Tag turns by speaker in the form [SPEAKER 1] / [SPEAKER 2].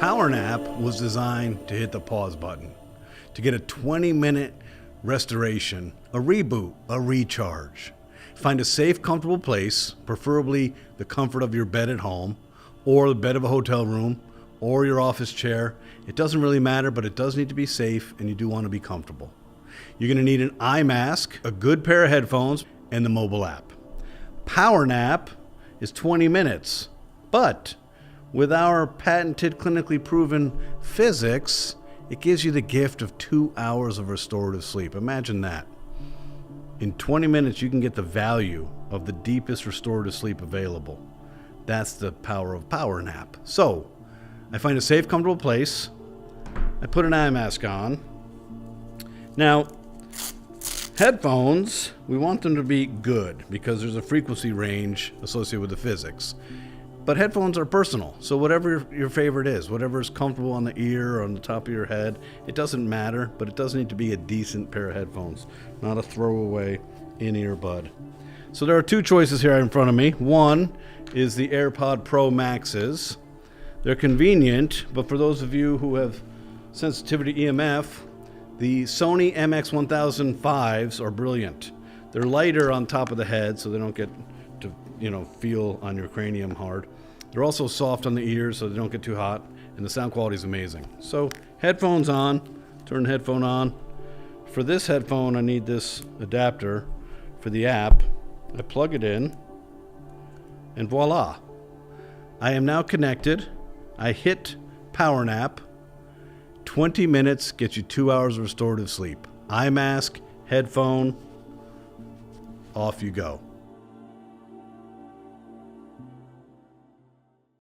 [SPEAKER 1] PowerNap was designed to hit the pause button, to get a 20-minute restoration, a reboot, a recharge. Find a safe, comfortable place, preferably the comfort of your bed at home, or the bed of a hotel room, or your office chair. It doesn't really matter, but it does need to be safe, and you do want to be comfortable. You're going to need an eye mask, a good pair of headphones, and the mobile app. PowerNap is 20 minutes, but with our patented, clinically proven physics, it gives you the gift of 2 hours of restorative sleep. Imagine that. In 20 minutes, you can get the value of the deepest restorative sleep available. That's the power of PowerNap. So, I find a safe, comfortable place. I put an eye mask on. Now, headphones, we want them to be good because there's a frequency range associated with the physics. But headphones are personal, so whatever your favorite is, whatever is comfortable on the ear or on the top of your head, it doesn't matter, but it does need to be a decent pair of headphones, not a throwaway in-ear bud. So there are two choices here in front of me. One is the AirPod Pro Maxes. They're convenient, but for those of you who have sensitivity to EMF, the Sony MX1005s are brilliant. They're lighter on top of the head, so they don't get to feel on your cranium hard. They're also soft on the ears, so they don't get too hot, and the sound quality is amazing. So headphones on, turn the headphone on. For this headphone, I need this adapter for the app. I plug it in, and voila. I am now connected. I hit PowerNap. 20 minutes gets you 2 hours of restorative sleep. Eye mask, headphone, off you go.